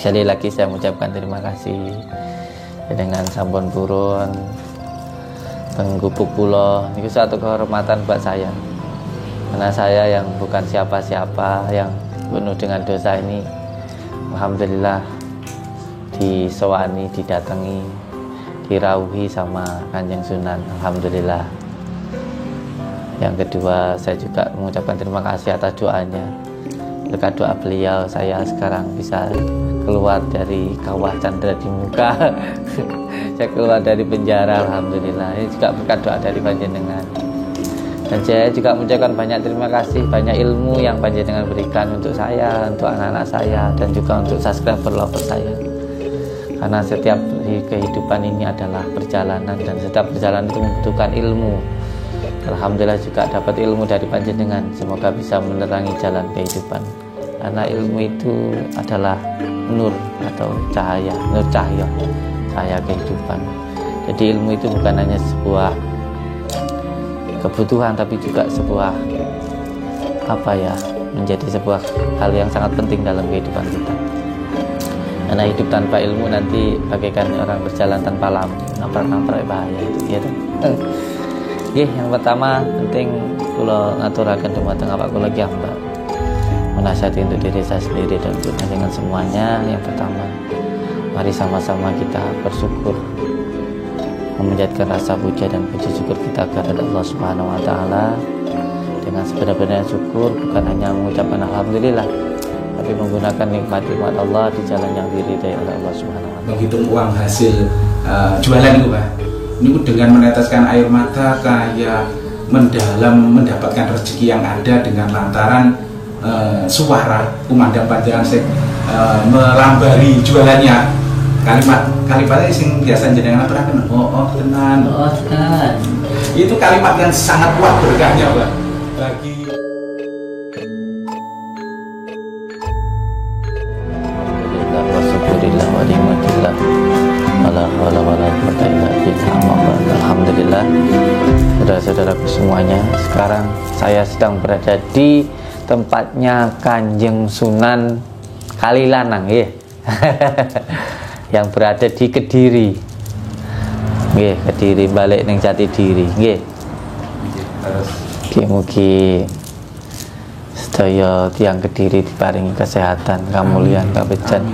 Sekali lagi saya mengucapkan terima kasih dengan sampun purun penggubuk pulau itu satu kehormatan buat saya, karena saya yang bukan siapa-siapa, yang penuh dengan dosa ini, alhamdulillah disewani, didatangi, dirauhi sama Kanjeng Sunan, alhamdulillah. Yang kedua, saya juga mengucapkan terima kasih atas doanya. Berkat doa beliau, saya sekarang bisa keluar dari kawah candra di muka. Saya keluar dari penjara, alhamdulillah. Ini juga berkat doa dari panjenengan. Dan saya juga mengucapkan banyak terima kasih, banyak ilmu yang panjenengan berikan untuk saya, untuk anak-anak saya, dan juga untuk subscriber lover saya. Karena setiap kehidupan ini adalah perjalanan, dan setiap perjalanan itu membutuhkan ilmu. Alhamdulillah juga dapat ilmu dari panjenengan. Semoga bisa menerangi jalan kehidupan. Karena ilmu itu adalah nur atau cahaya, nur cahaya kehidupan. Jadi ilmu itu bukan hanya sebuah kebutuhan, tapi juga sebuah menjadi sebuah hal yang sangat penting dalam kehidupan kita. Karena hidup tanpa ilmu nanti bagaikan orang berjalan tanpa lampu, nabrak-nabrak bahaya itu, ya. Yang pertama penting kula ngaturaken dumateng awak kula hamba, menasihati untuk diri saya sendiri dan untuk dengan semuanya. Yang pertama, mari sama-sama kita bersyukur, memanjatkan rasa puja dan puji syukur kita kepada Allah Subhanahu wa taala dengan sebenar-benarnya syukur, bukan hanya mengucapkan alhamdulillah, tapi menggunakan nikmat-nikmat Allah di jalan yang diridai oleh Allah Subhanahu wa taala. Menghitung uang hasil jualan itu, Pak. Ini dengan meneteskan air mata kayak mendalam mendapatkan rezeki yang ada dengan lantaran suara kumandang panjenengan melambari jualannya. Kalimatnya sing biasa jenengan aturaken tenan. Itu kalimat yang sangat kuat berkahnya, Pak. Bagi alhamdulillah, saudara-saudaraku semuanya, sekarang saya sedang berada di tempatnya Kanjeng Sunan Kalilanang, ya. Yang berada di Kediri, Kediri balik neng Jatidiri, mugi sedaya tiang Kediri diparingi kesehatan, kamulian, kabejan,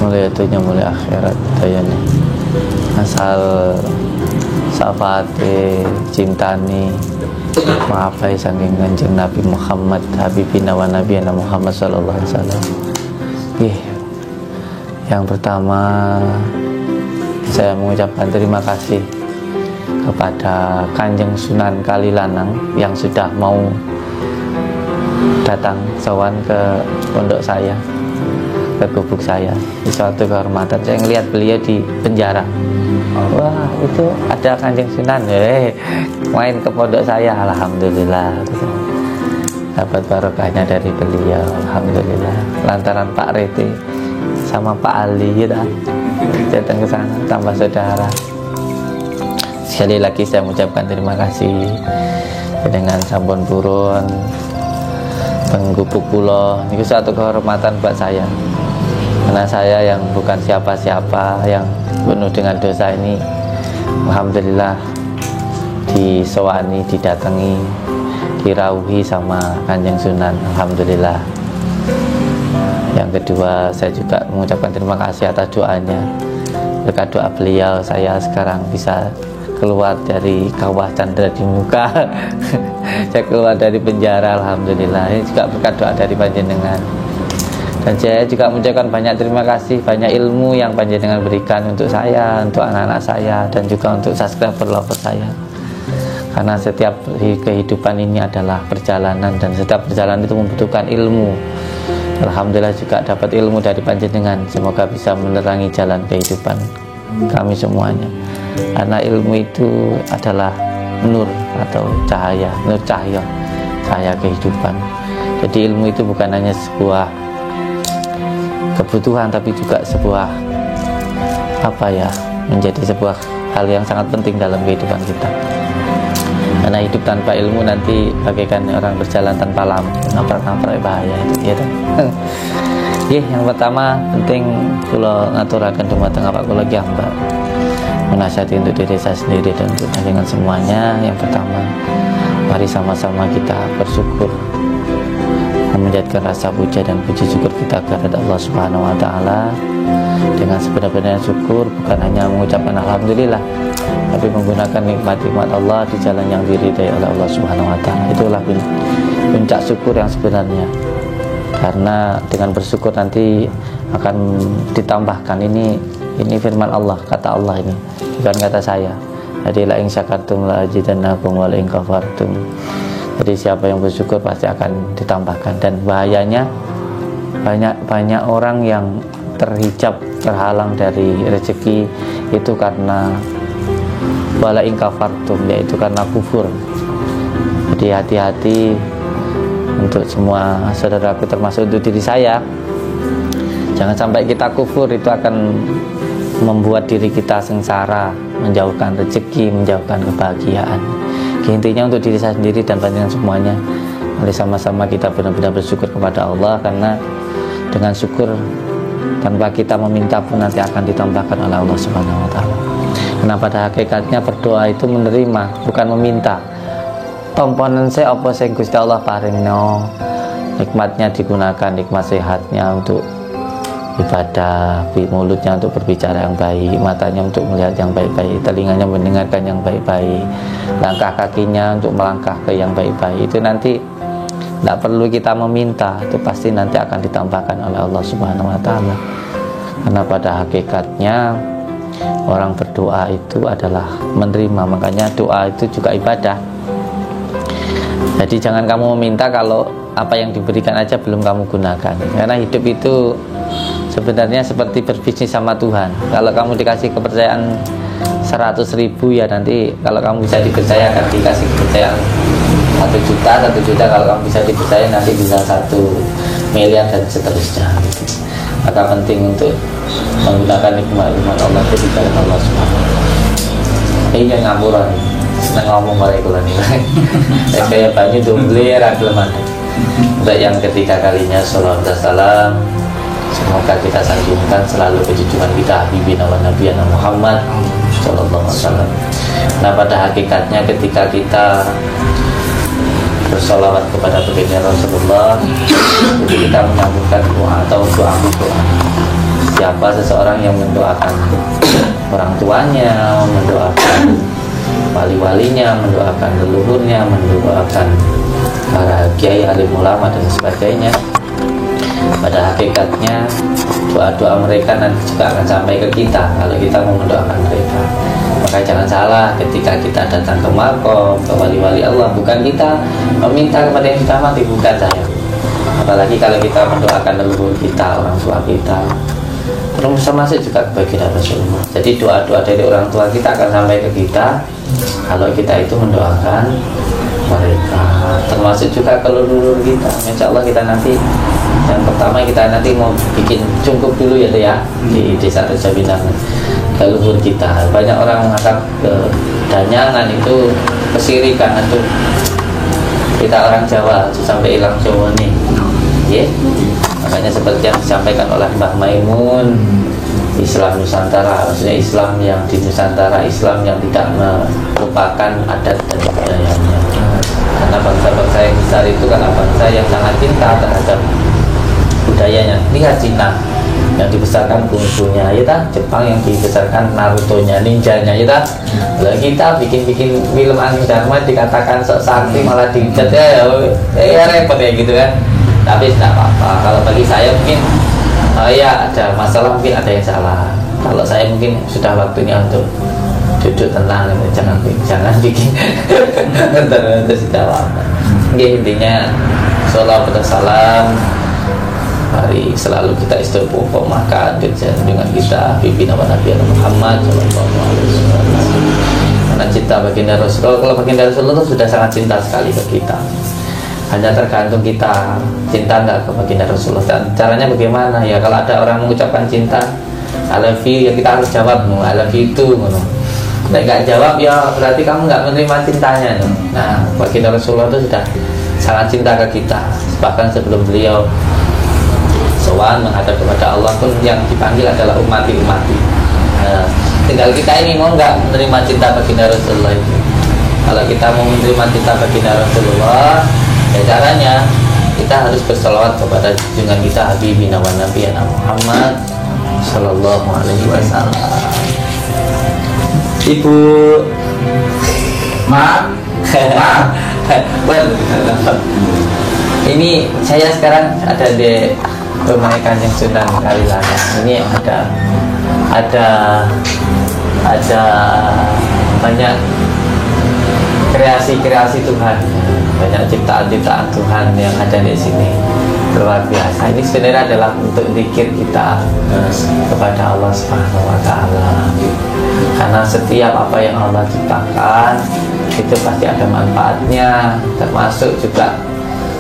mulia dunya mulia akhirat, dayane asal syafaate cintani maapai saking Kanjeng Nabi Muhammad habibina wa nabiyana Muhammad sallallahu alaihi wasallam. Yang pertama, saya mengucapkan terima kasih kepada Kanjeng Sunan Kalilanang yang sudah mau datang sowan ke pondok saya, ke gubuk saya. Di suatu kehormatan saya melihat beliau di penjara. Wah, itu ada Kanjeng Sunan, main ke pondok saya, alhamdulillah. Dapat barokahnya dari beliau, alhamdulillah. Lantaran Pak Rete sama Pak Ali datang ke sana, tambah saudara. Sekali lagi saya mengucapkan terima kasih dengan sampun purun penggubuk pulau itu satu kehormatan buat saya, karena saya yang bukan siapa-siapa, yang penuh dengan dosa ini, alhamdulillah disewani, didatangi, dirauhi sama Kanjeng Sunan, alhamdulillah. Yang kedua, saya juga mengucapkan terima kasih atas doanya. Berkat doa beliau, saya sekarang bisa keluar dari kawah candra di muka. Saya keluar dari penjara, alhamdulillah. Ini juga berkat doa dari panjenengan. Dan saya juga mengucapkan banyak terima kasih, banyak ilmu yang panjenengan berikan untuk saya, untuk anak-anak saya, dan juga untuk subscriber lover saya. Karena setiap kehidupan ini adalah perjalanan, dan setiap perjalanan itu membutuhkan ilmu. Alhamdulillah juga dapat ilmu dari panjenengan. Semoga bisa menerangi jalan kehidupan kami semuanya. Karena ilmu itu adalah nur atau cahaya, nur cahaya kehidupan. Jadi ilmu itu bukan hanya sebuah kebutuhan, tapi juga sebuah menjadi sebuah hal yang sangat penting dalam kehidupan kita. Karena hidup tanpa ilmu nanti bagaikan orang berjalan tanpa lampu, nabrak-nabrak bahaya itu, ya. Yang pertama penting kula ngaturaken dumateng awak kula ki Mbak. Menasihati untuk diri saya sendiri dan untuk dengan semuanya. Yang pertama, mari sama-sama kita bersyukur, menjadikan rasa puja dan puji syukur kita kepada Allah Subhanahu wa taala dengan sebenar-benarnya syukur, bukan hanya mengucapkan alhamdulillah, tapi menggunakan nikmat-nikmat Allah di jalan yang diridai oleh Allah Subhanahu wa taala. Itulah puncak syukur yang sebenarnya. Karena dengan bersyukur nanti akan ditambahkan, ini firman Allah, kata Allah ini, bukan kata saya. Jadi la in syakartum la azidannakum wa la in kafartum. Jadi siapa yang bersyukur pasti akan ditambahkan. Dan bahayanya banyak orang yang terhijab, terhalang dari rezeki itu karena wala in kafartum, yaitu karena kufur. Jadi hati-hati untuk semua saudaraku, termasuk untuk diri saya. Jangan sampai kita kufur, itu akan membuat diri kita sengsara, menjauhkan rezeki, menjauhkan kebahagiaan. Intinya untuk diri saya sendiri dan panjenengan semuanya, mari sama-sama kita benar-benar bersyukur kepada Allah, karena dengan syukur tanpa kita meminta pun nanti akan ditambahkan oleh Allah Subhanahu wa taala. Karena pada hakikatnya berdoa itu menerima, bukan meminta. Komponen saya apa sing Gusti Allah paringno, nikmatnya digunakan, nikmat sehatnya untuk ibadah, mulutnya untuk berbicara yang baik, matanya untuk melihat yang baik-baik, telinganya mendengarkan yang baik-baik, langkah kakinya untuk melangkah ke yang baik-baik. Itu nanti tidak perlu kita meminta, itu pasti nanti akan ditambahkan oleh Allah Subhanahu wa taala. Karena pada hakikatnya orang berdoa itu adalah menerima, makanya doa itu juga ibadah. Jadi jangan kamu meminta kalau apa yang diberikan aja belum kamu gunakan. Karena hidup itu sebenarnya seperti berbisnis sama Tuhan. Kalau kamu dikasih kepercayaan 100.000, ya nanti kalau kamu bisa dipercaya akan dikasih kepercayaan 1 juta. Kalau kamu bisa dipercaya nanti bisa 1 miliar dan seterusnya. Maka penting untuk menggunakan nikmat-nikmat Allah itu di jalan Allah Subhanahu wa taala. Ini yang ngamuran, senang ngomong mereka nih. Kayak banyak dumble ragleman. Untuk yang ketiga kalinya, sallallahu alaihi wasallam, semoga kita sanjungkan selalu kejujuran kita Habibina wa Nabiyana Muhammad sallallahu alaihi wasallam. Nah, pada hakikatnya ketika kita bersolawat kepada baginda Rasulullah, jadi kita menyambungkan doa atau doa. Siapa seseorang yang mendoakan orang tuanya, mendoakan wali-walinya, mendoakan leluhurnya, mendoakan para kiai, alim ulama dan sebagainya, pada hakikatnya doa-doa mereka nanti juga akan sampai ke kita kalau kita mau mendoakan mereka. Maka jangan salah ketika kita datang ke makom, ke wali-wali Allah, bukan kita meminta kepada yang sudah mati, bukan saya. Apalagi kalau kita mendoakan leluhur kita, orang tua kita, termasuk juga kebaginda Rasulullah. Jadi doa-doa dari orang tua kita akan sampai ke kita kalau kita itu mendoakan mereka, termasuk juga ke leluhur kita. Insya Allah kita nanti, yang pertama kita nanti mau bikin cungkup dulu ya di desa Rejabinang, ke leluhur kita. Banyak orang mengatakan ke danyangan itu kesirikan itu. Kita orang Jawa sampai hilang Jawa nih, makanya seperti yang disampaikan oleh Mbah Maimun, Islam Nusantara, maksudnya Islam yang di Nusantara, Islam yang tidak melupakan adat dan budayanya. Karena bangsa-bangsa yang besar itu karena bangsa yang sangat cinta terhadap budayanya. Lihat Cina yang dibesarkan kungfunya, Jepang yang dibesarkan Naruto-nya, ninjanya, Lalu kita bikin film anime Dharma dikatakan sok sakti malah dicat ya repot ya gitu kan. Tapi tidak apa-apa. Kalau bagi saya mungkin ada masalah, mungkin ada yang salah. Kalau saya mungkin sudah waktunya untuk duduk tenang, jangan bikin terus jawab. Intinya sallallahu alaihi wasallam, mari selalu kita istiqomahkan dengan kita Habibina wa Nabiyana Muhammad sallallahu alaihi wasallam. Karena cinta baginda Rasulullah, kalau baginda Rasulullah sudah sangat cinta sekali ke kita. Hanya tergantung kita cinta nggak ke baginda Rasulullah. Dan caranya bagaimana? Ya kalau ada orang mengucapkan cinta I love you, ya kita harus jawab I love you too. Nah, nggak jawab ya berarti kamu nggak menerima cintanya. Nah, baginda Rasulullah itu sudah sangat cinta ke kita. Bahkan sebelum beliau sowan menghadap kepada Allah pun yang dipanggil adalah umati-umati. Tinggal kita ini mau nggak menerima cinta baginda Rasulullah itu. Kalau kita mau menerima cinta baginda Rasulullah, ya caranya kita harus berselawat kepada junjungan kita Habibina wa Nabiyana Muhammad Sallallahu Alaihi Wasallam. Ibu, maaf. Ini saya sekarang ada di rumah Kanjeng Sunan Kalilangan. Ini ada banyak kreasi-kreasi Tuhan, banyak ciptaan-ciptaan Tuhan yang ada di sini, luar biasa. Ini sebenarnya adalah untuk zikir kita kepada Allah Subhanahu wa Ta'ala. Karena setiap apa yang Allah ciptakan itu pasti ada manfaatnya, termasuk juga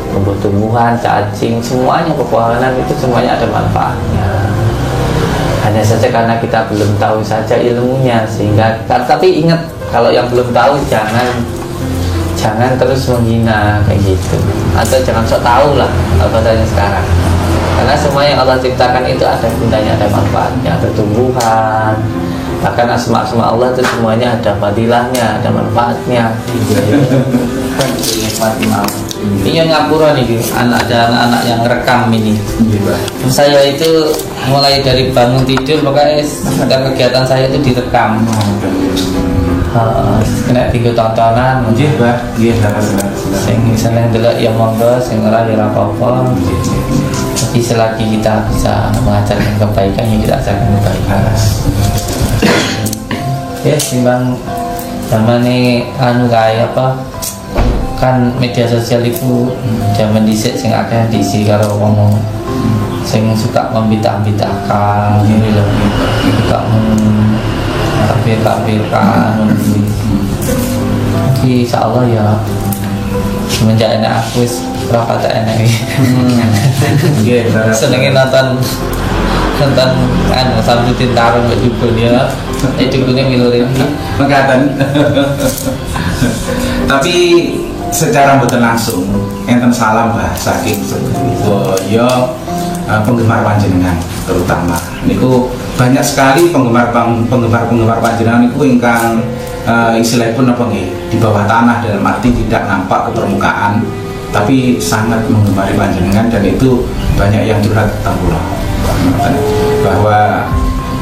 tumbuh-tumbuhan, cacing, semuanya, pepohonan itu semuanya ada manfaatnya. Hanya saja karena kita belum tahu saja ilmunya, sehingga, tapi ingat, kalau yang belum tahu jangan terus menghina kayak gitu, atau jangan sok tahu lah bahasanya sekarang. Karena semua yang Allah ciptakan itu ada gunanya, ada manfaatnya, ada tumbuhan, bahkan asma-asma Allah itu semuanya ada fadilahnya, ada manfaatnya. Ini yang ngapura nih, ada anak-anak yang rekam ini. Saya itu mulai dari bangun tidur, pokoknya setiap kegiatan saya itu direkam. Kena 3 tontonan. Nggih, Mbak. Nggih, Sing seneng delok ya monggo, sing ora ya ora apa-apa. Tapi selagi kita bisa mengajarkan kebaikan, ya kita ajarkan kebaikan. Ya, timbang zaman ini kayak apa? Kan media sosial itu zaman dhisik sing akeh diisi karo wong sing suka membita-bitakan ini lho, suka tampil-tampilkan. Jadi insyaallah ya semenjak enak aku wis ora patek enak iki. Nggih, Senenge nonton Samsudin Tarung mbek Dukun ya. Dukune milurin iki. Mekaten. Tapi secara mboten langsung enten salam Mbah saking sedaya penggemar panjenengan, terutama niku banyak sekali penggemar panjenengan niku ingkang istilahipun apa nggih di bawah tanah, dalam arti tidak nampak ke permukaan tapi sangat menggemari panjenengan, dan itu banyak yang curhat tentang kula bahwa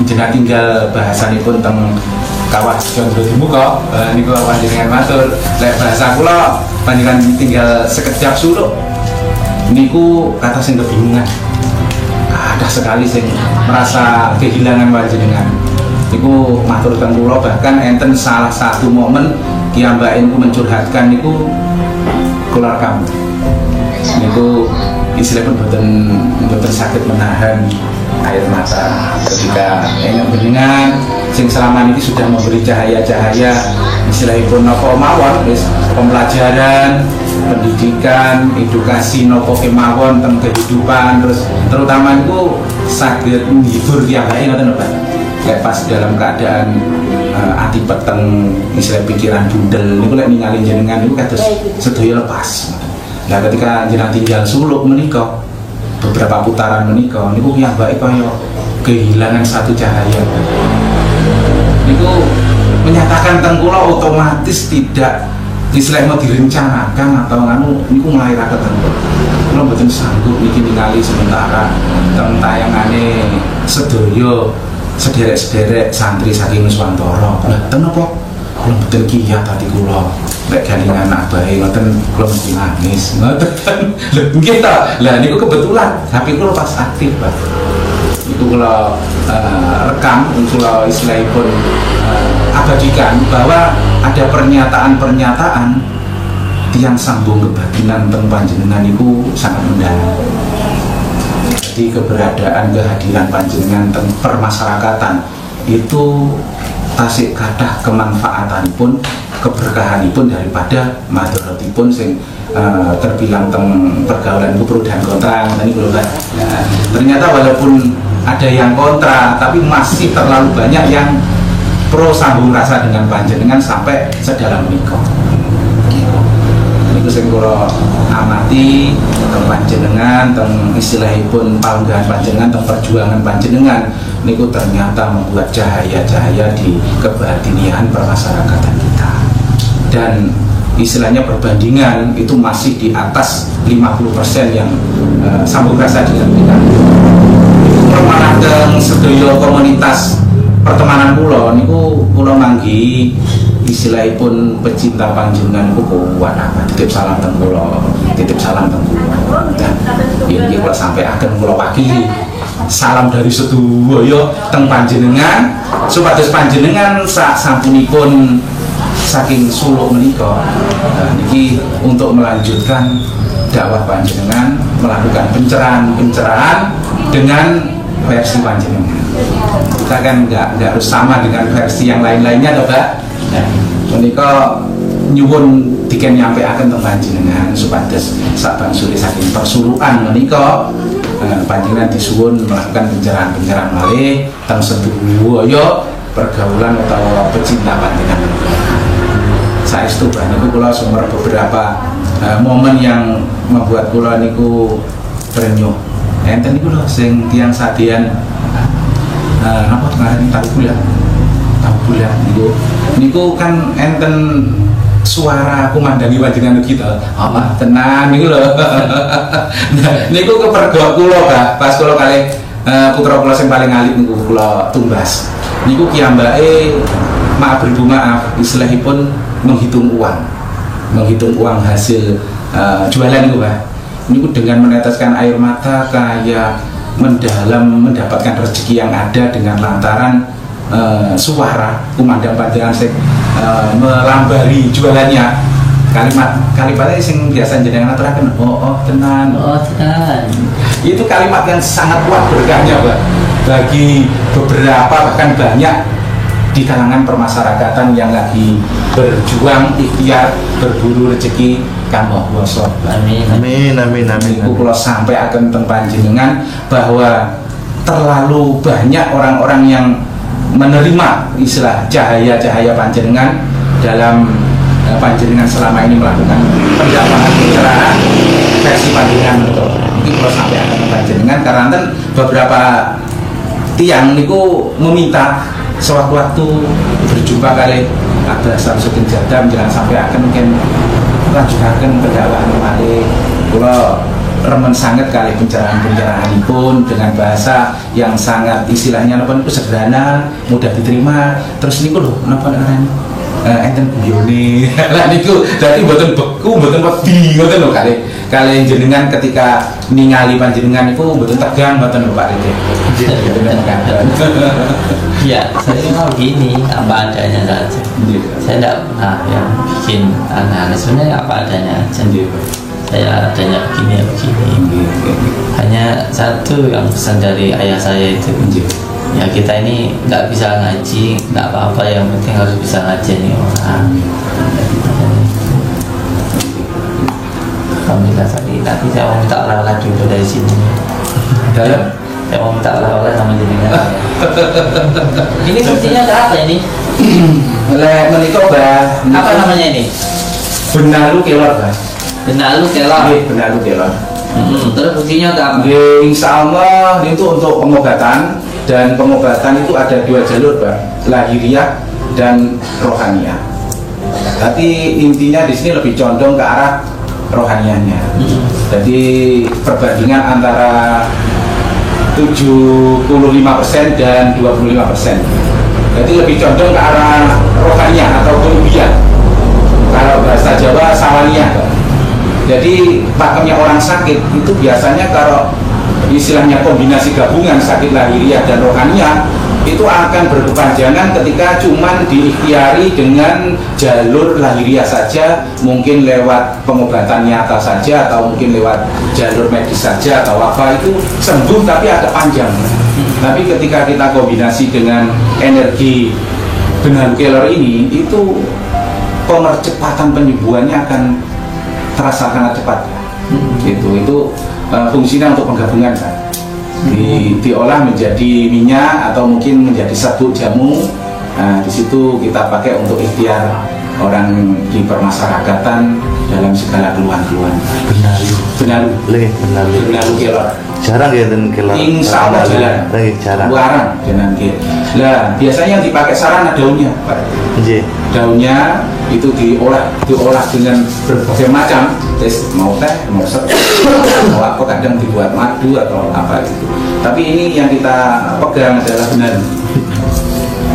jenengan tinggal bahasanipun teng Kawah Condro Dimuka niku panjenengan matur lek bahasa kula panjenengan tinggal sekejap suluk niku kata sing kebingungan. Ada sekali sing merasa kehilangan panjenengan niku matur teng kula, bahkan enten salah satu momen piyambake niku mencurhatkan niku kula rekam niku istilahipun mboten saged menahan air mata ketika ingin panjenengan sing selama ini sudah memberi cahaya-cahaya istilahipun nopo mawon wis pembelajaran, pendidikan, edukasi nopo kemawon tentang kehidupan, terus terutama itu saged menghibur piyambake ngoten Pak. Lek pas dalam keadaan ati peteng istilah pikiran bundel niku lek ningali jenengan niku kados sedaya lepas. Nah ketika jenengan tinggal suluk menika beberapa putaran menika niku piyambake kaya kehilangan satu cahaya. Niku menyatakan tengkula otomatis tidak istilahnya direncanakan atau nganu niku nglairaken tengkula. Kula mboten sanggup niki ningali sementara teng tayangane sedaya sederek-sederek santri saking Nuswantara. Lah ten napa? Kula mboten kiyat ati kula. Lek galingan anak bae ngoten kula mesti nangis. Ngoten. Lha nggih ta. Lah niku kebetulan HP kula pas aktif, Pak. Itu kalau rekam, kalau istilahipun abadikan bahwa ada pernyataan-pernyataan tiang sambung kebatinan teng panjenengan itu sangat mendalam. Jadi keberadaan kehadiran panjenengan teng permasyarakatan itu tasik kathah kemanfaatan pun keberkahan pun daripada madharatipun sing terbilang teng pergaulan itu pro dan kontra tadi belum kan. Nah, ternyata walaupun ada yang kontra tapi masih terlalu banyak yang pro sambung rasa dengan panjenengan sampai sedalam menika. Niku niku sing kula amati teng panjenengan, teng istilahipun panggilan panjenengan, teng perjuangan panjenengan niku ternyata membuat cahaya-cahaya di kebatinian permasyarakatan kita. Dan istilahnya perbandingan itu masih di atas 50% yang sambung rasa dengan kita. Pertemanan teng sedaya komunitas pertemanan kula niku kula manggi istilahipun pecinta panjenengan niku kuat apa titip salam teng kula, titip salam teng kula. Dan iki kula sampaiaken kula wakili salam dari sedaya teng panjenengan supados panjenengan sak sampunipun saking suluk menika niki untuk melanjutkan dakwah panjenengan, melakukan pencerahan dengan versi panjenengan. Kita kan nggak harus sama dengan versi yang lain-lainnya, toh Pak. Menika nyuwun diken nyampeaken teng panjenengan supados sak bangsule saking persulukan menika panjenengan disuwun melakukan pencerahan-pencerahan malih teng sedaya pergaulan utawa pecinta panjenengan. Saestu niku kula sumer beberapa momen yang membuat kula niku terenyuh. Enten niku lho sing tiyang sadian napa ngarani tahu bulan niku kan enten suara kumandangi panjenengan kita apa tenan niku lho. Nah niku kepergok kula pas kula kalih putra kula sing paling alit niku kula tumbas niku kiyambake maaf beribu maaf istilahipun menghitung uang hasil jualan niku Pak. Niku dengan meneteskan air mata kayak mendalam mendapatkan rezeki yang ada dengan lantaran suara kumandang panjenengan sing melambari jualannya. Kalimatnya sing biasa jenengan aturaken tenan. Itu kalimat yang sangat kuat berkahnya Pak bagi beberapa bahkan banyak di kalangan permasyarakatan yang lagi berjuang ikhtiar berburu rezeki kanggo basa. Amin. Iku kula sampai akan teng panjenengan bahwa terlalu banyak orang-orang yang menerima istilah cahaya-cahaya panjenengan dalam panjenengan selama ini melakukan pendakwahan pencerahan versi panjenengan itu. Ini kula sampai akan teng panjenengan karena beberapa tiang niku meminta sewaktu-waktu berjumpa kali Abah Samsudin Jadam jangan sampai akan mungkin lanjutaken pendakwahan malih kula remen sangat kali pencerahan pun dengan bahasa yang sangat istilahnya napa niku sederhana, mudah diterima. Terus niku lho napa ngarani enten guyone. Lah niku dadi mboten beku, mboten wedi ngoten lho kali jenengan ketika ningali panjenengan niku mboten tegang mboten lho Pak Dede. Ya, saya mau gini apa adanya saja. Saya tidak pernah yang bikin aneh-aneh. Sebenarnya apa adanya aja. Saya adanya begini ya begini. Hanya satu yang pesan dari ayah saya itu, ya kita ini nggak bisa ngaji, nggak apa-apa, yang penting harus bisa ngaji nih orang. Alhamdulillah tapi saya mau minta oleh-oleh dulu dari sini. Saya mau minta oleh-oleh sama jenengan. Ini fungsinya ada apa ini? Menika Bah, apa namanya ini? benalu kelor Bah. Benalu kelor. Benalu kelor. Terus fungsinya ada apa? Insya Allah itu untuk pengobatan, dan pengobatan itu ada dua jalur Pak, lahiriah dan rohaniah. Tapi intinya di sini lebih condong ke arah rohaniahnya. Jadi perbandingan antara 75% dan 25%. Jadi lebih condong ke arah rohaniah atau qulubiyah. Kalau bahasa Jawa sawaliyah. Jadi pakemnya orang sakit itu biasanya kalau istilahnya kombinasi gabungan sakit lahiriah dan rohaniah itu akan berkepanjangan ketika cuman diikhtiari dengan jalur lahiriah saja, mungkin lewat pengobatan nyata saja atau mungkin lewat jalur medis saja atau apa, itu sembuh tapi agak panjang. Tapi ketika kita kombinasi dengan energi benalu kelor ini, itu pemercepatan penyembuhannya akan terasa sangat cepat. Itu fungsinya untuk penggabungan kan. Diolah menjadi minyak atau mungkin menjadi serbuk jamu. Nah, di situ kita pakai untuk ikhtiar orang di permasyarakatan dalam segala keluhan-keluhan. Benalu. Benalu. Lagi benalu. Benalu kelor. Jarang ya dan kelor. Insya Allah jalan. Lagi jarang. Warang dengan kelor. Lah biasanya yang dipakai sarana daunnya, Pak. Iya. Daunnya itu diolah dengan berbagai macam. Tes mau teh, mau set, mau apa, kadang dibuat madu atau apa gitu. Tapi ini yang kita pegang adalah benalu.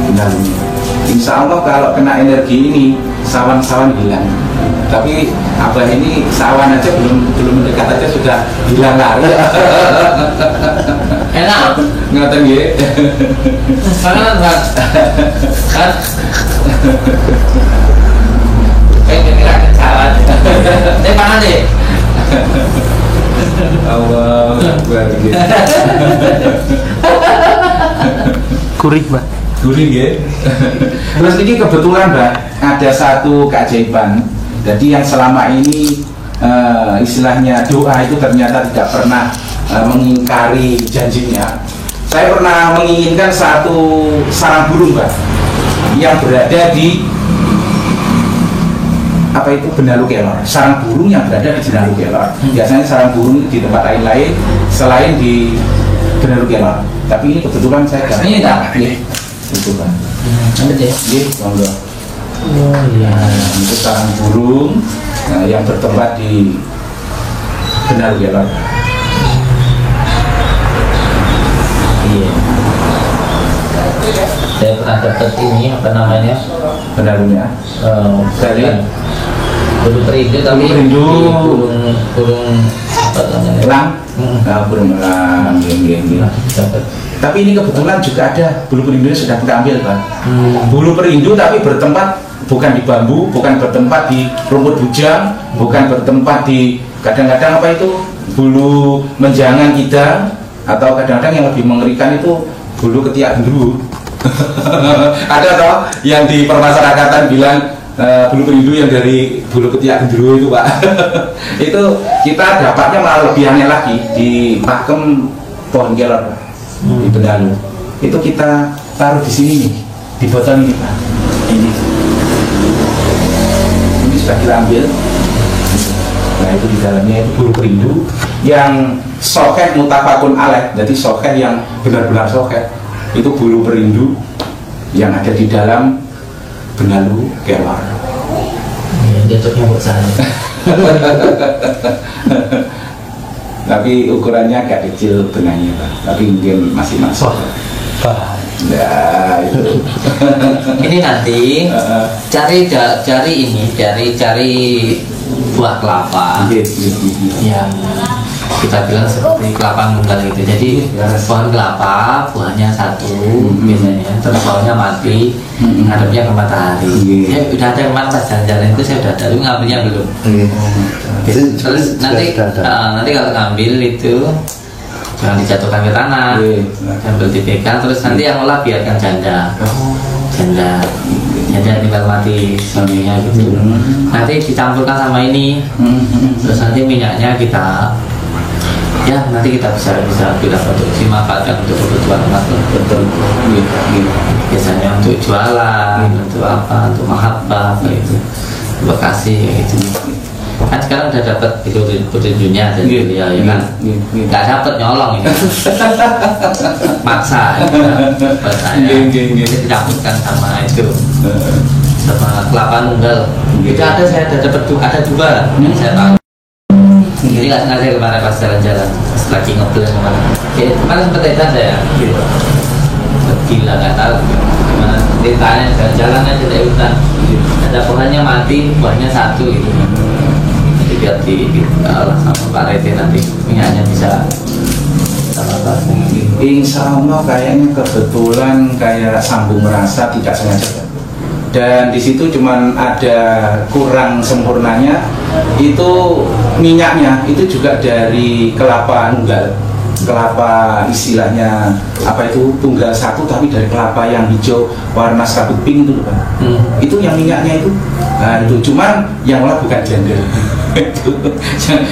Benalunya. Insya Allah kalau kena energi ini sawan-sawan hilang. Tapi abah ini sawan aja belum mendekat aja sudah hilang lari. Enak. Ngoten nggih. Sangat kan. Kira-kira kecawan. Mana deh? Allah Akbar. Kurik, Mbak. Gurih ya. Terus ini kebetulan Mbak ada satu keajaiban. Jadi yang selama ini istilahnya doa itu ternyata tidak pernah mengingkari janjinya. Saya pernah menginginkan satu sarang burung Mbak yang berada di apa itu benalu kelor. Sarang burung yang berada di benalu kelor. Biasanya sarang burung di tempat lain selain di benalu kelor. Tapi ini kebetulan saya dapat. Ini tak? Itu kan. Ambil deh. Iya, monggo. Oh iya. Itu sarang burung yang bertempat di benalu kelor. Iya. Saya pernah dapat ini apa namanya? Benalunya. Dari burung perindu tapi Perindu. burung apa namanya? Elang. Burung elang. Gini. Dapat. Tapi ini kebetulan juga ada bulu perindunya sudah kita ambil Pak. Bulu perindu tapi bertempat bukan di bambu, bukan bertempat di rumput bujang, bukan bertempat di kadang-kadang apa itu bulu menjangan kita, atau kadang-kadang yang lebih mengerikan itu bulu ketiak gendruwo. Ada toh yang di permasyarakatan bilang bulu perindu yang dari bulu ketiak gendruwo itu Pak. Itu kita dapatnya malah lebih aneh lagi di pakem pohon kelor Pak. Di benalu itu kita taruh di sini nih, di botol ini Pak. Ini sudah kita ambil. Nah itu di dalamnya itu bulu perindu yang soket mutafakun alaih. Jadi soket yang benar-benar soket itu bulu perindu yang ada di dalam benalu kelor. Jatuhnya buat saya. Tapi ukurannya agak kecil benangnya Pak. Tapi mungkin masih masuk. Nah itu. Ini nanti cari buah kelapa yang kita bilang seperti kelapa nunggal gitu. Jadi pohon kelapa buahnya satu biasanya, terus bawahnya mati, ngadepnya ke matahari. Ya udah ada kemarin pas jalan-jalan itu saya udah ada, tapi ngambilnya belum. Terus nanti kalau ngambil itu jangan dijatuhkan ke tanah, ambil dipegang, terus nanti yang olah biarkan janda tinggal mati suaminya gitu. Nanti dicampurkan sama ini, terus nanti minyaknya kita nanti kita bisa bila produksi manfaatkan untuk kebutuhan rumah betul. Biasanya untuk jualan, untuk apa, untuk mahabbah gitu, bekasi gitu. Kan sekarang udah dapat petunjuknya jadi ya kan nggak dapat nyolong ini maksa buat saya dicampurkan sama itu sama kelapa nunggal itu ada, saya ada dapat ada dua yang saya tahu. Jadi nggak sengaja kemarin pas jalan-jalan lagi ngeblend kemana kemarin sempat ada saya gila nggak tahu gimana ceritanya jalan-jalan aja dari hutan ada pohonnya mati buahnya satu gitu. Biar diolah sama Pak Rete nanti minyaknya bisa sama. Insya Allah kayaknya kebetulan kayak sambung rasa tidak sengaja. Dan di situ cuman ada kurang sempurnanya itu minyaknya itu juga dari kelapa nunggal. Kelapa istilahnya apa itu tunggal satu tapi dari kelapa yang hijau warna sabut pink itu Pak. Itu yang minyaknya itu. Nah itu cuman yang olah bukan janda.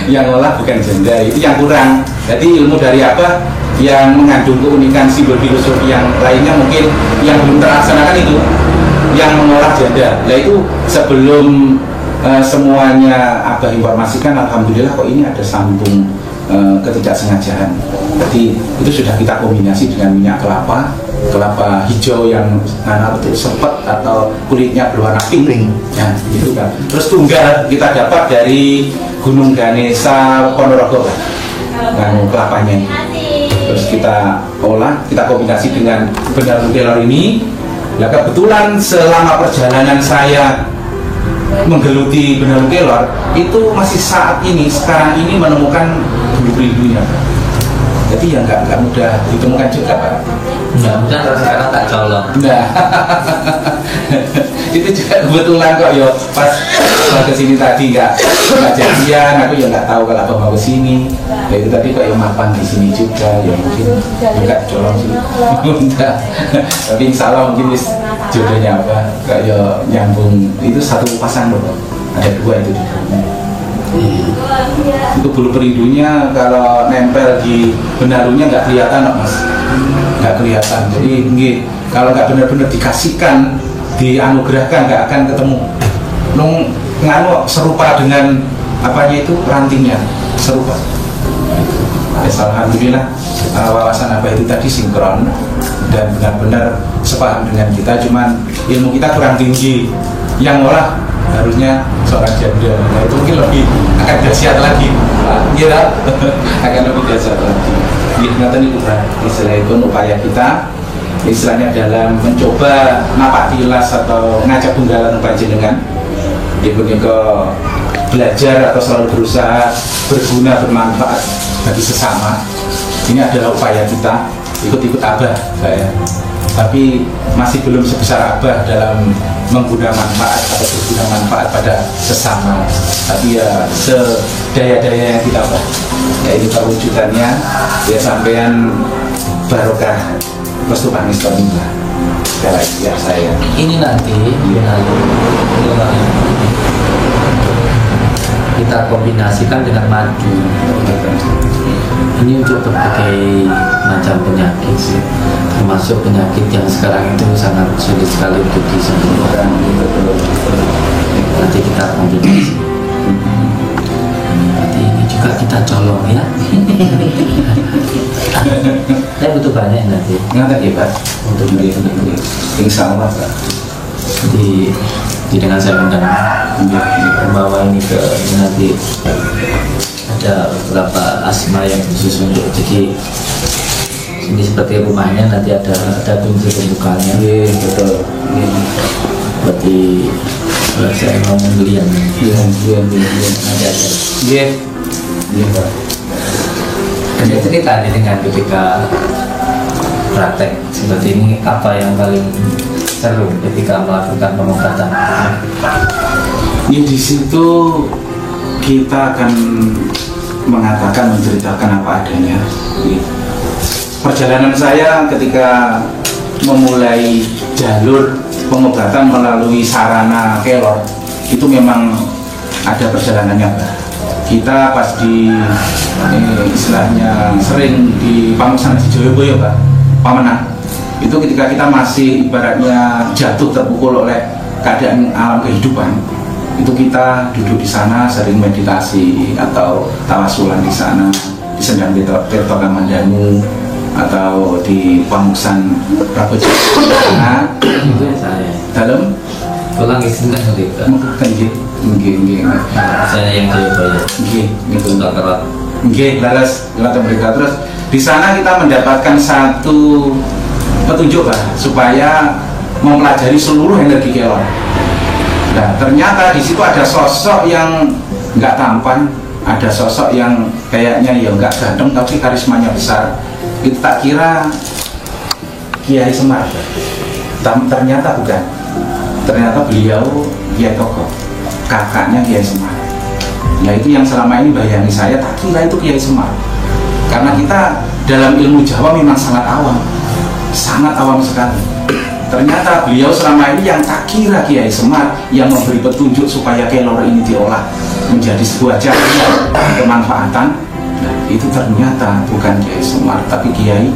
Yang olah bukan janda itu yang kurang. Jadi ilmu dari apa yang mengandung keunikan simbol filosofi yang lainnya mungkin yang belum terlaksanakan itu. yang mengolah janda. Nah itu sebelum semuanya Abah informasikan, alhamdulillah kok ini ada sambung ketidaksengajaan. Jadi itu sudah kita kombinasi dengan minyak kelapa hijau yang sepet atau kulitnya berwarna pink. Ya, itu kan. Terus tunggal kita dapat dari Gunung Ganesha Ponorogo, kan, kelapanya ini. Terus kita olah, kita kombinasi dengan bendalu kelor ini. Nah kebetulan selama perjalanan saya menggeluti bendalu kelor itu masih saat ini sekarang ini menemukan bulu perindunya. Jadi ya nggak mudah ditemukan juga Pak. Nggak mudah sekarang tak colong. Nah itu juga kebetulan kok ya pas kesini tadi nggak jadian, aku ya nggak tahu kalau Abah mau kesini. Ya itu tadi kok ya mapan di sini juga, ya mungkin nggak colong sih. Enggak. Tapi insya Allah mungkin jodohnya apa kayak nyambung itu satu pasang loh, ada dua itu di dalamnya. Itu bulu perindunya kalau nempel di benalunya nggak kelihatan Mas, nggak kelihatan. Jadi kalau nggak benar-benar dikasihkan, dianugerahkan, nggak akan ketemu. Nganu serupa dengan apanya itu rantingnya serupa. Alhamdulillah wawasan Abah itu tadi sinkron dan benar-benar sepaham dengan kita, cuman ilmu kita kurang tinggi. Yang olah harusnya seorang janda. Nah itu mungkin lebih akan dahsyat lagi, kira akan lebih dahsyat lagi. Ingatan itu Pak, istilah itu upaya kita, istilahnya dalam mencoba napak tilas atau ngajak tunggalan panjenengan. Ibu belajar atau selalu berusaha berguna bermanfaat bagi sesama. Ini adalah upaya kita, ikut-ikut Abah saya. Tapi masih belum sebesar Abah dalam mengguna manfaat atau berguna manfaat pada sesama. Tapi ya sedaya-daya yang kita Abah. Ya ini perwujudannya, ya sampean barokah restu pangestanipun. Segala ikhtiar saya. Ini nanti kita kombinasikan dengan madu. Ini untuk berbagai macam penyakit sih, termasuk penyakit yang sekarang itu sangat sulit sekali untuk disembuhkan. Nanti kita kombinasi. Nanti ini juga kita colong ya. Saya butuh banyak nanti. Nggak ya Pak? Untuk insya Allah Pak. Jadi dengan saya undang membawa ini ke nanti ada beberapa asma yang khusus untuk, jadi ini seperti rumahnya, nanti ada kunci pembukanya. Iya betul. Berarti saya mau membeli yang Iya nanti ada. Iya Pak. Ada cerita dengan ketika praktek seperti ini, apa yang paling seru ketika melakukan pengobatan? Ya di situ kita akan mengatakan, menceritakan apa adanya. Perjalanan saya ketika memulai jalur pengobatan melalui sarana kelor itu memang ada perjalanannya Pak. Kita pas di istilahnya sering di Pamusan di Joyoboyo Pak, Pamenang. Itu ketika kita masih ibaratnya jatuh terpukul oleh keadaan alam kehidupan, itu kita duduk di sana sering meditasi atau tawasulan di sana, di Sendang Tirto Kamandanu atau di Pamusan Prabowo. Nah, Itu saya dalam pulang ke sini ketika saya yang Jayabaya itu nggak kerat. laras mereka. Terus di sana kita mendapatkan satu petunjuk Pak, supaya mempelajari seluruh energi kelor. Nah ternyata di situ ada sosok yang nggak tampan, ada sosok yang kayaknya ya nggak ganteng tapi karismanya besar. Itu tak kira Kiai Semar, ternyata bukan. Ternyata beliau Kiai Koko, kakaknya Kiai Semar. Nah itu yang selama ini bayangi saya, tak kira itu Kiai Semar. Karena kita dalam ilmu Jawa memang sangat awam sekali. Ternyata beliau selama ini yang tak kira Kiai Semar yang memberi petunjuk supaya kelor ini diolah menjadi sebuah jalan kemanfaatan. Nah, itu ternyata bukan Kiai Semar tapi Kiai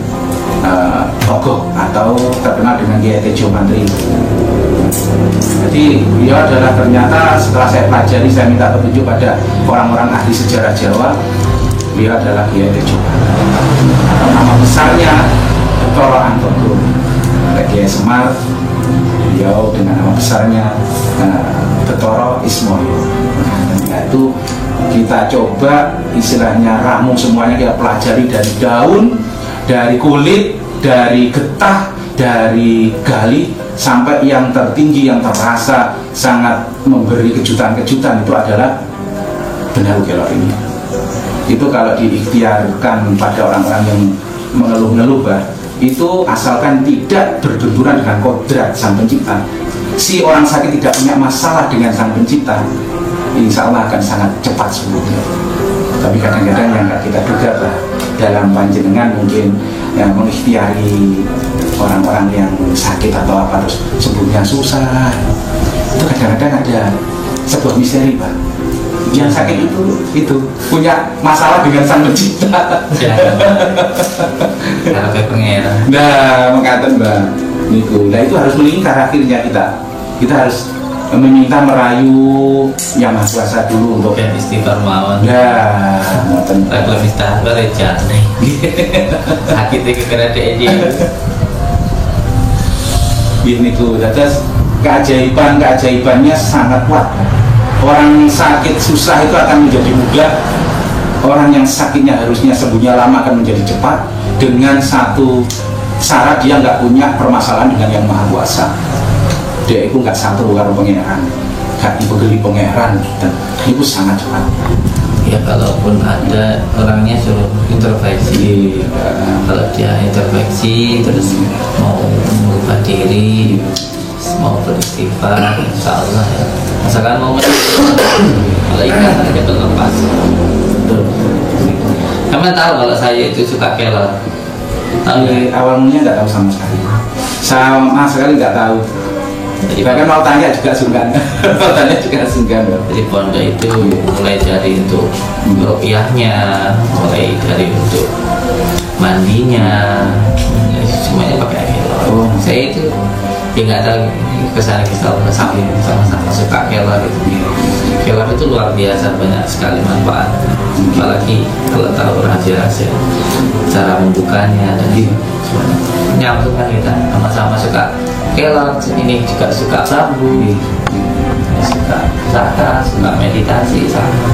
tokoh atau terkenal dengan Kiai Tejo Mantri. Jadi beliau adalah ternyata setelah saya pelajari, saya minta petunjuk pada orang-orang ahli sejarah Jawa, beliau adalah Kiai Tejo Mantri. Atau nama besarnya Betoro Antogo. Kiai Semar, beliau dengan nama besarnya Betoro Ismoyo. Nah, itu kita coba istilahnya ramu semuanya, kita pelajari dari daun, dari kulit, dari getah, dari gali, sampai yang tertinggi yang terasa sangat memberi kejutan-kejutan itu adalah benalu kelor ini. Itu kalau diikhtiarkan pada orang-orang yang mengeluh-ngeluh, itu asalkan tidak berbenturan dengan kodrat Sang Pencipta, si orang sakit tidak punya masalah dengan Sang Pencipta, insya Allah akan sangat cepat sembuhnya. Tapi kadang-kadang yang nggak kita duga dalam panjenengan mungkin yang mengikhtiari orang-orang yang sakit atau apa terus sembuhnya susah, itu kadang-kadang ada sebuah misteri, Pak. Yang sakit itu punya masalah dengan Sang Pencipta. Kalau kayak pengeran. Nah, mengatakan Mbak Niku. Nah, itu harus melingkar akhirnya kita harus meminta merayu yang Maha Kuasa dulu untuk Kayak istighfar mawon. nah, ngoten. Kalau istighfar aja. Sakitnya kekera DED. Niku, terus keajaibannya sangat kuat. Orang sakit susah itu akan menjadi mudah. Orang yang sakitnya harusnya sembuhnya lama akan menjadi cepat, dengan satu syarat dia nggak punya permasalahan dengan yang Maha Kuasa. Dia itu nggak satu karo pangeran, gak dibegeli pangeran, dan itu sangat cepat. Ya kalaupun ada orangnya suruh introspeksi, kalau dia introspeksi terus mau mengubah diri, mau beristighfar, insya Allah ya. Misalkan mau malaikat aja terlepas. Kamu tahu kalau saya itu suka kelor? Tapi awal mulanya nggak tahu sama sekali nggak tahu. Bahkan mau tanya juga sungkan. Mau tanya juga sungkan. Jadi pondok itu mulai dari untuk rupiahnya, mulai dari untuk mandinya, semuanya pakai kelor. Saya itu ya nggak tahu kesana sama-sama suka kelor itu. Kelor itu luar biasa, banyak sekali manfaat. Apalagi kalau tahu rahasia-rahasia, cara membukanya dan menyambungkan kita sama-sama suka kelor. Ini juga suka bambu, suka zakat, suka meditasi, sama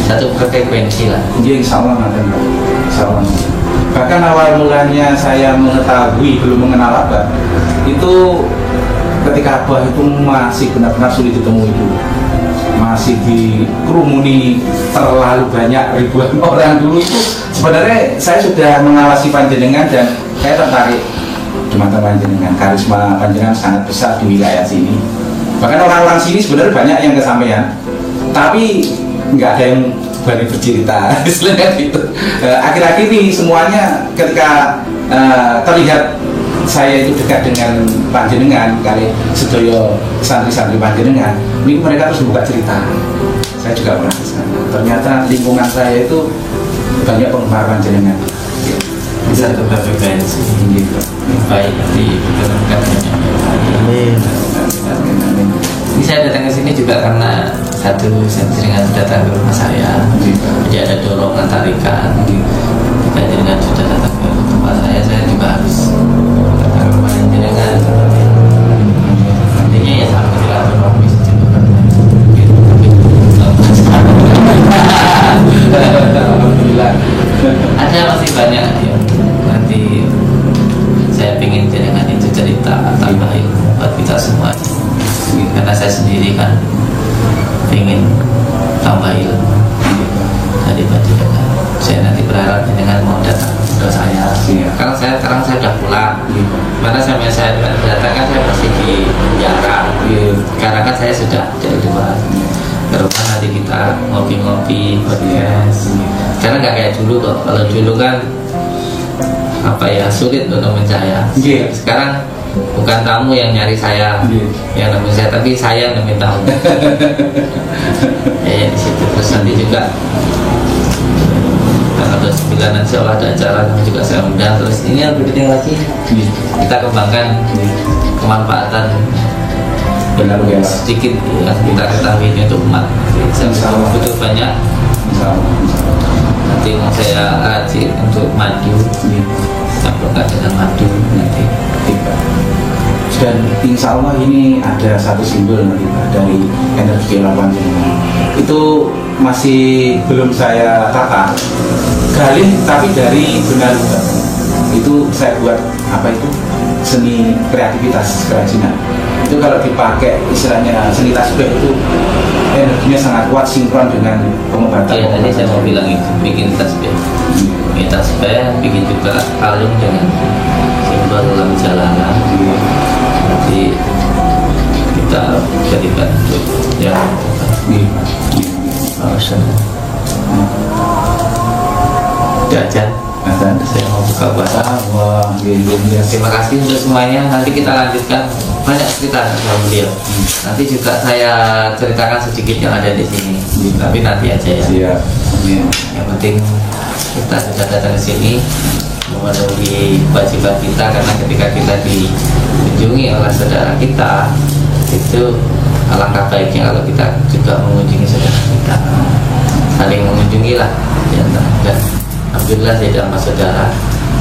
satu frekuensi lah. Iya, insya Allah nanti, insya Allah. Bahkan awal mulanya saya mengetahui, belum mengenal Abah, itu ketika Abah itu masih benar-benar sulit ditemui dulu, masih dikerumuni terlalu banyak ribuan orang dulu. Itu sebenarnya saya sudah mengawasi panjenengan dan saya tertarik dengan panjenengan. Karisma panjenengan sangat besar di wilayah sini. Bahkan orang-orang sini sebenarnya banyak yang kesampaian, tapi nggak ada yang berani bercerita. Gitu. Akhir-akhir ini semuanya ketika terlihat saya itu dekat dengan panjenengan, kali sedoyo santri-santri panjenengan, ini mereka terus buka cerita. Saya juga pernah ke sana. Ternyata lingkungan saya itu banyak penggemar panjenengan. Bisa frekuensi Gitu. baik dipertemukan dengan Amin. ini. Saya datang ke sini juga karena satu seringan datang ke rumah saya, jadi ada dorongan tarikan. Jika jenengan sudah datang ke rumah saya juga harus datang ke rumah jenengan. Intinya ya sama silaturahmi juga. Alhamdulillah. Ada masih banyak ya. Nanti saya ingin jenengan itu cerita tambah ilmu buat kita semua. Karena saya sendiri kan ingin tambah ilmu. Jadi buat jenengan, saya nanti berharap jenengan mau datang ke saya. Karena sekarang saya sudah pulang. Karena saya datang kan saya masih di penjara. Karena kan saya sudah jadi luar. Ke rumah nanti kita ngopi-ngopi, podcast. Karena nggak kayak dulu kok. Kalau dulu kan apa ya, sulit untuk nemuin saya. Sekarang bukan tamu yang nyari saya, yang nemuin saya, tapi saya yang nemuin tamu. Ya di situ. Terus nanti juga tanggal 29 Alhamdulillah nanti insya Allah ada acara juga saya undang. Terus ini yang berikutnya lagi kita kembangkan kemanfaatan Benar ya. sedikit yang kita ketahui ini untuk umat. Saya butuh banyak. Nanti mau saya rajin untuk madu, campurkan dengan madu nanti. Dan insya Allah ini ada satu simbol nanti Pak, dari energi lawan ini. Itu masih belum saya tata, galih tapi dari benar itu saya buat apa itu seni kreativitas kerajinan. Itu kalau dipakai istilahnya seni tasbih itu energinya sangat kuat, sinkron dengan pengobatan. Ya tadi saya mau bilang itu, bikin tasbih, bikin tasbih, bikin juga kalung dengan simbol lam jalanan. Nanti kita jadikan untuk yang jajan. Saya mau buka puasa. Terima kasih untuk semuanya. Nanti kita lanjutkan banyak cerita sama beliau. Nanti juga saya ceritakan sedikit yang ada di sini. Tapi nanti aja ya. Yang penting kita sudah datang ke sini memenuhi kewajiban kita, karena ketika kita dikunjungi oleh saudara kita itu alangkah baiknya kalau kita juga mengunjungi saudara kita, saling mengunjungi lah ya. Dan alhamdulillah saya dan mas saudara,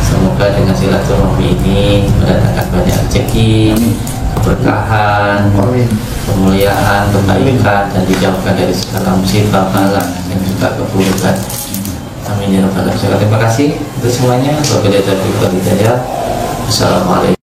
semoga dengan silaturahmi ini mendatangkan banyak rezeki, keberkahan, kemuliaan, kebaikan, dan dijauhkan dari segala musibah, bala dan juga keburukan. Amin ya rabbal alamin. Terima kasih untuk semuanya. Wabillahi taufiq wal hidayah. Assalamualaikum.